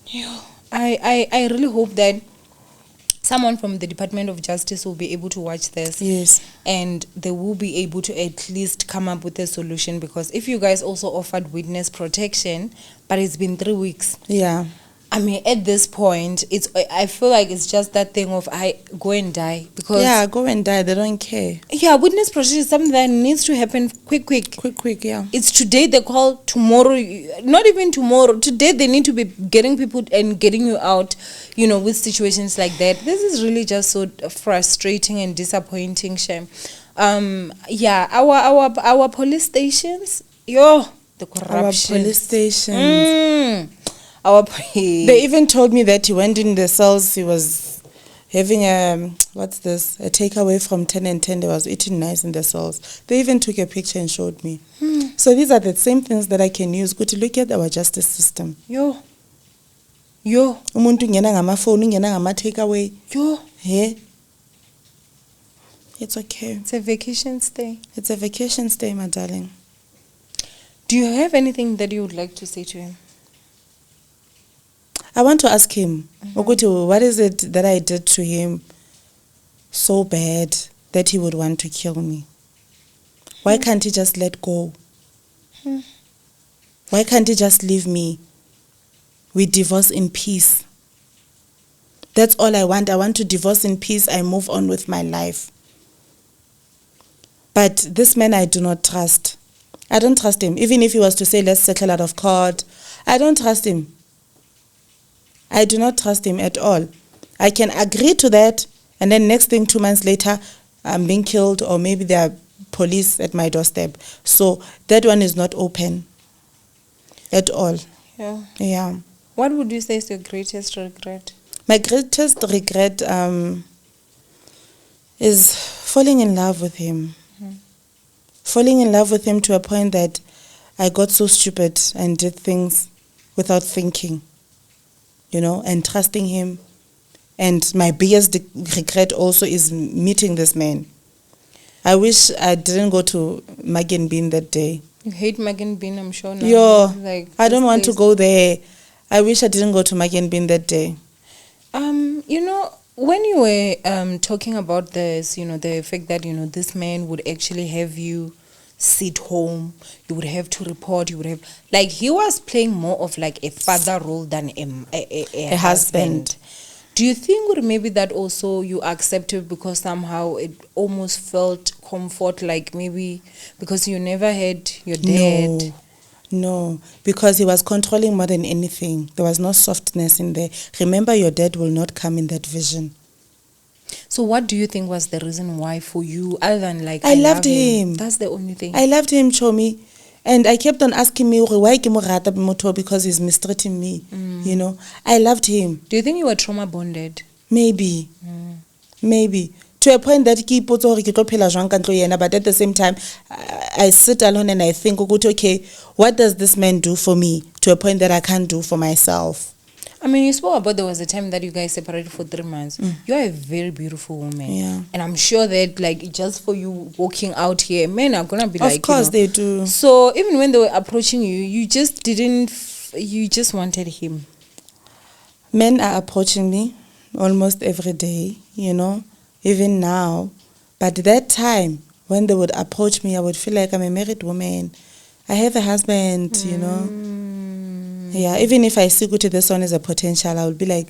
Yo. I really hope that someone from the Department of Justice will be able to watch this. Yes. And they will be able to at least come up with a solution, because if you guys also offered witness protection, but it's been 3 weeks. Yeah. I mean, at this point, I feel like it's just that thing of I go and die, because Yeah, go and die. They don't care. yeah, witness protection is something that needs to happen quick. Yeah. It's today they call, tomorrow, not even tomorrow. Today they need to be getting people and getting you out, you know, with situations like that. This is really just so frustrating and disappointing, Shem. Yeah, our police stations, yo, the corruption. Our police stations. They They even told me that he went in the cells. He was having a takeaway from 10 and 10. They was eating nice in the cells. They even took a picture and showed me. So these are the same things that I can use. Go to look at our justice system. Yo. Umuntu ngena ngamafoni, ngena ngama takeaway. Yo. Hey. It's okay. It's a vacation stay. It's a vacation stay, my darling. Do you have anything that you would like to say to him? I want to ask him, Ukuthi, what is it that I did to him so bad that he would want to kill me? Why can't he just let go? Why can't he just leave me? We divorce in peace. That's all I want. I want to divorce in peace. I move on with my life. But this man I do not trust. I don't trust him. Even if he was to say, let's settle out of court, I don't trust him. I do not trust him at all. I can agree to that, and then next thing, 2 months later, I'm being killed, or maybe there are police at my doorstep. So that one is not open at all. Yeah. What would you say is your greatest regret? My greatest regret is falling in love with him. Falling in love with him to a point that I got so stupid and did things without thinking. You know, and trusting him. And my biggest regret also is meeting this man. I wish I didn't go to Magen Bean that day. You hate Magen Bean, I'm sure now. Yo, like, I don't want to go there. I wish I didn't go to Magen Bean that day. You know, when you were talking about this, you know, the fact that, you know, this man would actually have you sit home, you would have to report, you would have, like, he was playing more of like a father role than a husband. Do you think maybe that also you accepted because somehow it almost felt comfort, like maybe because you never had your dad? No, because he was controlling more than anything. There was no softness in there. Remember, your dad will not come in that vision. So what do you think was the reason why for you, other than like I loved him. That's the only thing. I loved him, Chomi. And I kept on asking me, why ke mo rata moto, because he's mistreating me. You know, I loved him. Do you think you were trauma bonded? Maybe. Maybe. To a point that ke ipotsa hore ke tlo phela jwang ka ntlo yena, but at the same time, I sit alone and I think, okay, what does this man do for me to a point that I can't do for myself? I mean, you spoke about there was a time that you guys separated for 3 months. You're a very beautiful woman. Yeah. And I'm sure that, like, just for you walking out here, men are going to be like, of course, they do. So even when they were approaching you, you just you just wanted him. Men are approaching me almost every day, you know, even now. But that time, when they would approach me, I would feel like I'm a married woman. I have a husband, you know. Yeah, even if I see good this one is a potential, I would be like,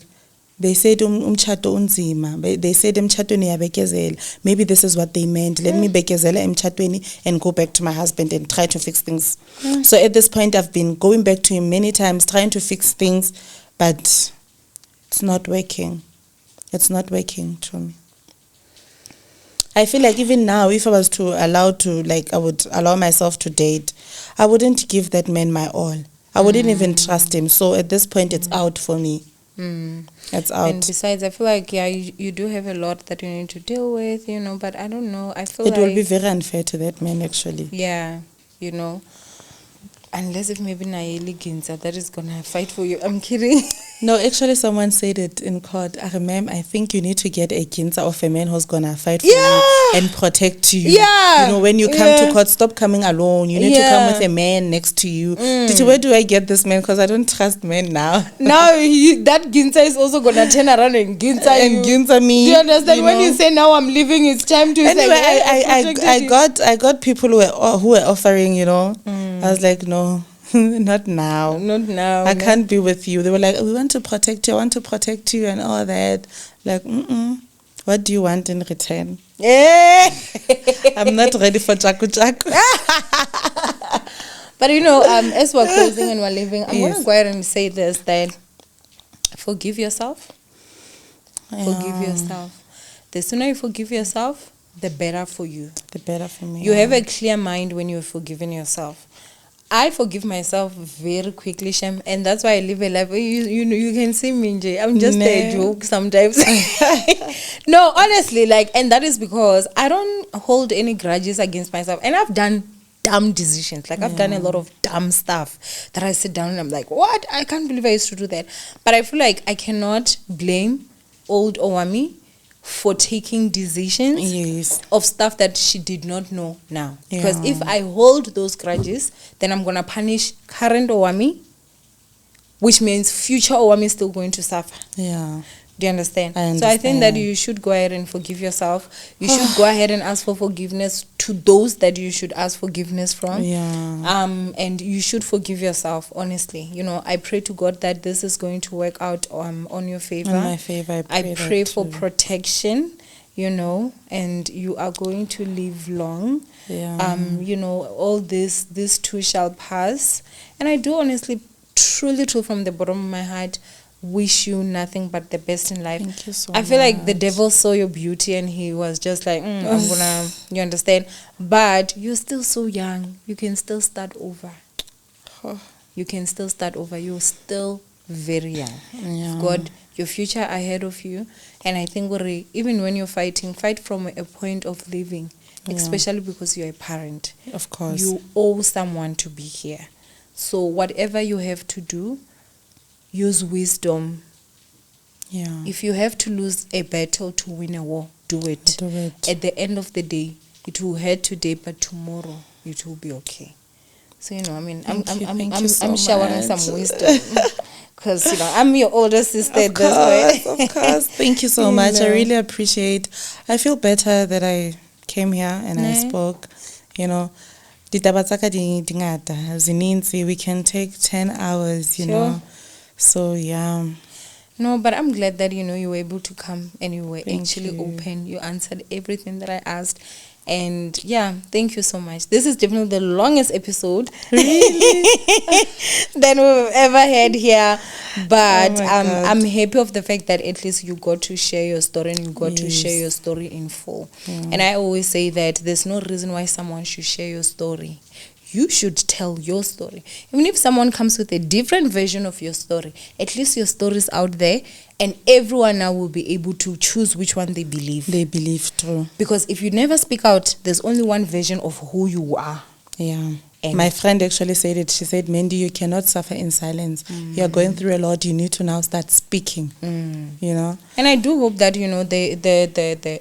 they said umchato unzima. They said umchato niyabekezela. Maybe this is what they meant. Let me bekezela emchatweni and go back to my husband and try to fix things. So at this point, I've been going back to him many times, trying to fix things, but it's not working. It's not working to me. I feel like even now, if I was I would allow myself to date, I wouldn't give that man my all. I wouldn't even trust him. So at this point, it's out for me. It's out. And besides, I feel like, yeah, you do have a lot that you need to deal with, you know, but I don't know. I feel It like... will be very unfair to that man, actually. Yeah, you know. Unless if maybe Nayeli Ginza that is going to fight for you. I'm kidding. No, actually, someone said it in court. Ma'am, I think you need to get a ginza of a man who's going to fight for you and protect you. Yeah. You know, when you come to court, stop coming alone. You need to come with a man next to you. Where do I get this man? Because I don't trust men now. Now, that ginza is also going to turn around and ginza and you. ginza me. Do you understand? When you say, now I'm leaving, it's time to... Anyway, say, I got people who were offering, you know. I was like, no. Not now. Not now. I can't be with you. They were like, we want to protect you. I want to protect you and all that. Like, what do you want in return? I'm not ready for chaku chaku. But you know, as we're closing and we're leaving, I'm Yes. going to go ahead and say this, that forgive yourself. Forgive yourself. The sooner you forgive yourself, the better for you. The better for me. You have a clear mind when you're forgiving yourself. I forgive myself very quickly, Shem, and that's why I live a life. You can see me, Jay. I'm just a joke sometimes. No, honestly, and that is because I don't hold any grudges against myself, and I've done dumb decisions. I've done a lot of dumb stuff that I sit down and I'm like, what? I can't believe I used to do that. But I feel like I cannot blame old Owamie for taking decisions of stuff that she did not know now. Because if I hold those grudges, then I'm going to punish current Owamie, which means future Owamie is still going to suffer. Yeah. Do you understand? I understand? So I think that you should go ahead and forgive yourself. You should go ahead and ask for forgiveness to those that you should ask forgiveness from. Yeah. And you should forgive yourself, honestly. You know, I pray to God that this is going to work out on your favor. In my favor, I pray for protection, you know, and you are going to live long. Yeah. You know, all this too shall pass. And I do honestly, truly from the bottom of my heart, wish you nothing but the best in life. Thank you so I feel like the much. devil saw your beauty and he was just like, I'm gonna, you understand? But you're still so young. You can still start over. You can still start over. You're still very young. Yeah. God, your future ahead of you. And I think even when you're fighting, fight from a point of living, especially because you're a parent. Of course. You owe someone to be here. So whatever you have to do, use wisdom. Yeah. If you have to lose a battle to win a war, do it. Do it. At the end of the day, it will hurt today, but tomorrow it will be okay. So, you know, I mean, I'm showering much. some wisdom. Because, you know, I'm your older sister. Of course. Thank you so much. I really appreciate. I feel better that I came here and I spoke. You know, ditaba tsa ka di ngata, zininzi. We can take 10 hours, you know. So, yeah. No, but I'm glad that, you know, you were able to come and you were Thank actually you. open. You answered everything that I asked. And yeah, thank you so much. This is definitely the longest episode that we've ever had here. But I'm happy of the fact that at least you got to share your story and you got to share your story in full. And I always say that there's no reason why someone should share your story. You should tell your story. Even if someone comes with a different version of your story, at least your story is out there and everyone now will be able to choose which one they believe. They believe true. Because if you never speak out, there's only one version of who you are. Yeah. My friend actually said it. She said, Mandy, you cannot suffer in silence. You're going through a lot. You need to now start speaking. You know? And I do hope that, you know,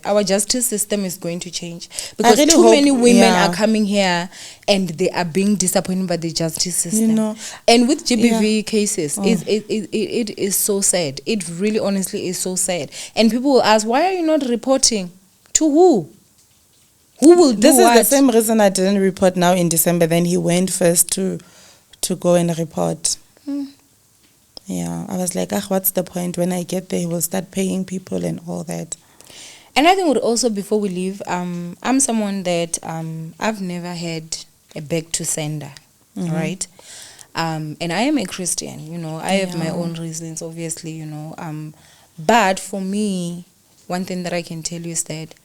our justice system is going to change. Because really too hope, many women are coming here and they are being disappointed by the justice system. You know? And with GBV cases, it is so sad. It really honestly is so sad. And people will ask, why are you not reporting? To who? Who will do this what? is the same reason I didn't report now in December. Then he went first to go and report. Yeah, I was like, what's the point? When I get there, he will start paying people and all that. And I think also, before we leave, I'm someone that I've never had a back to sender, right? And I am a Christian, you know. I have my own reasons, obviously, you know. But for me, one thing that I can tell you is that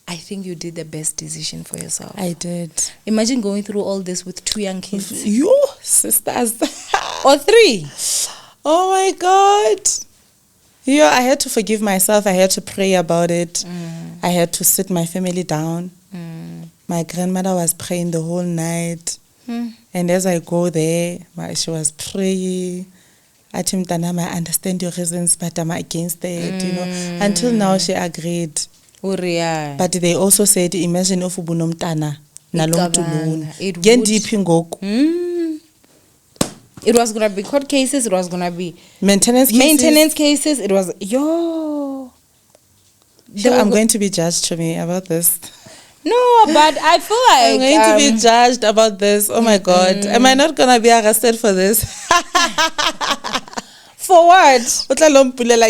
I think you did the best decision for yourself. I did. Imagine going through all this with 2 young kids. You sisters. Or 3. Oh my God. Yeah, I had to forgive myself. I had to pray about it. I had to sit my family down. My grandmother was praying the whole night. And as I go there, she was praying. I understand your reasons, but I'm against it, you know. Until now, she agreed. But they also said, imagine if ubunomtana nalomtulun. It was gonna be court cases. It was gonna be maintenance cases. It was I'm going to be judged to me about this. No, but I feel like I'm going to be judged about this. Oh my God, am I not gonna be arrested for this? For what?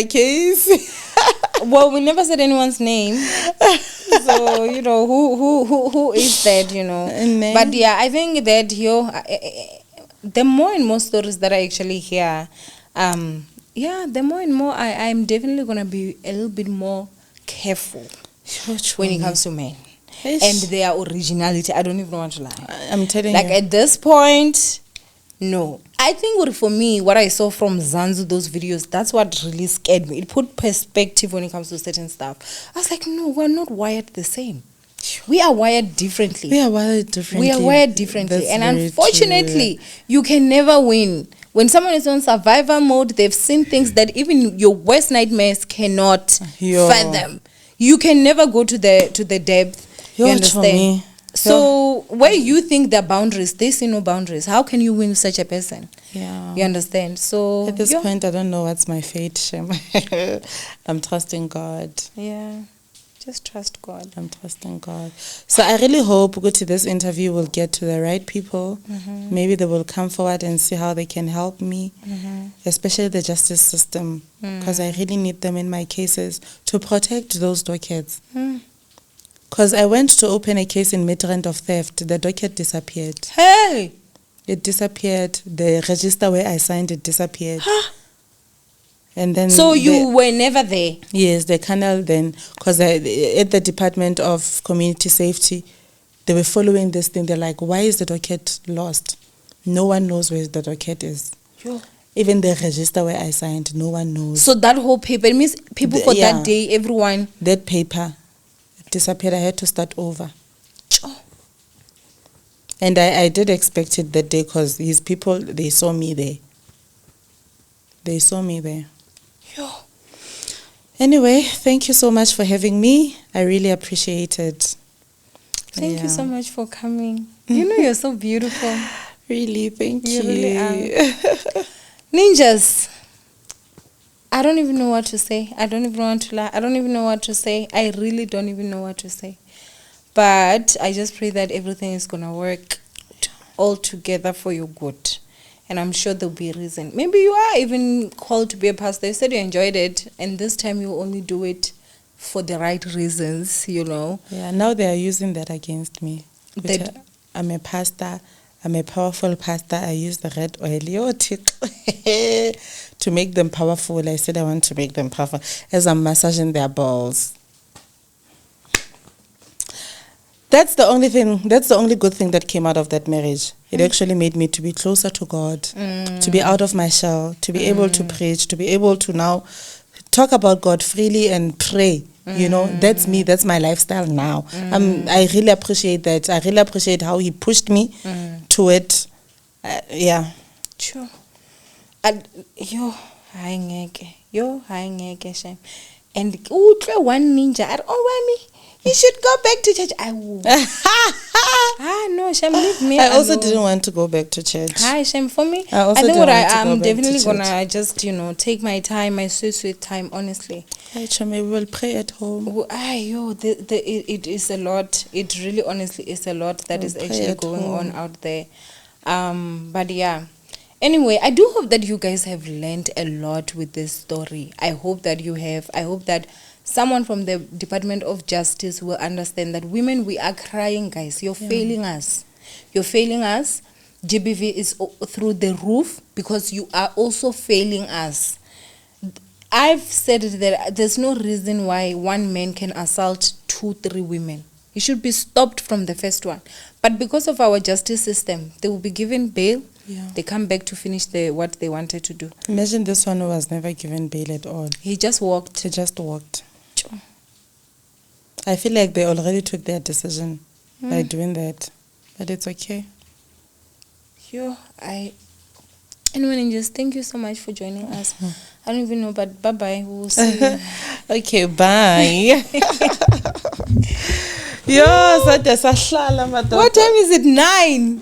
Case. Well, we never said anyone's name, so you know who is that, you know. But yeah, I think that the more and more stories that I actually hear, the more and more I'm definitely gonna be a little bit more careful when it comes to men and their originality. I don't even want to lie. I'm telling you. Like at this point, no. I think for me, what I saw from Zanzu, those videos, that's what really scared me. It put perspective when it comes to certain stuff. I was like, no, we're not wired the same. We are wired differently. And unfortunately, you can never win. When someone is on survival mode, they've seen things that even your worst nightmares cannot fathom. You can never go to the depth. You understand? So where you think there are boundaries, they see no boundaries. How can you win with such a person? Yeah. You understand? So at this point, I don't know what's my fate, Shem. I'm trusting God. Yeah. Just trust God. I'm trusting God. So I really hope this interview will get to the right people. Maybe they will come forward and see how they can help me, especially the justice system, because I really need them in my cases to protect those dockets. Because I went to open a case in Midrand of theft. The docket disappeared. Hey! It disappeared. The register where I signed it disappeared. Huh? And then so you were never there? Yes, the canal then, because at the Department of Community Safety, they were following this thing. They're like, why is the docket lost? No one knows where the docket is. Yo. Even the register where I signed, no one knows. So that whole paper, it means people that day, everyone... That paper disappeared. I had to start over. And I did expect it that day because his people, they saw me there. Yo. Anyway, thank you so much for having me. I really appreciate it. Thank you so much for coming. You know, you're so beautiful. Really, thank you. You really are. Ninjas, I don't even know what to say. I don't even want to lie. I don't even know what to say. I really don't even know what to say. But I just pray that everything is going to work all together for your good. And I'm sure there'll be a reason. Maybe you are even called to be a pastor. You said you enjoyed it, and this time you only do it for the right reasons, you know. Yeah, now they are using that against me. I'm a pastor. I'm a powerful pastor. I use the red oil to make them powerful. I said I want to make them powerful as I'm massaging their balls. That's the only thing. That's the only good thing that came out of that marriage. It actually made me to be closer to God, to be out of my shell, to be able to preach, to be able to now talk about God freely and pray. You know, that's me. That's my lifestyle now. I really appreciate that. I really appreciate how he pushed me to it. Yeah. Sure. Yo, Shem. And one ninja at Owamie. You should go back to church. I will. No, Shem, leave me. I also didn't want to go back to church. Hi, Shem, for me. I think I'm definitely gonna just, take my time, my sweet time, honestly. Hi, Shem, we will pray at home. It is a lot. It really, honestly, is a lot that is actually going on out there. But yeah. Anyway, I do hope that you guys have learned a lot with this story. I hope that you have. I hope that someone from the Department of Justice will understand that women, we are crying, guys. You're failing us. You're failing us. GBV is through the roof because you are also failing us. I've said that there's no reason why one man can assault 2-3 women. He should be stopped from the first one. But because of our justice system, they will be given bail. Yeah. They come back to finish what they wanted to do. Imagine this one who was never given bail at all. He just walked. He just walked. I feel like they already took their decision by doing that. But it's okay. Anyway, and just thank you so much for joining us. I don't even know, but bye-bye. We'll see you. Okay, bye. What time is it? 9.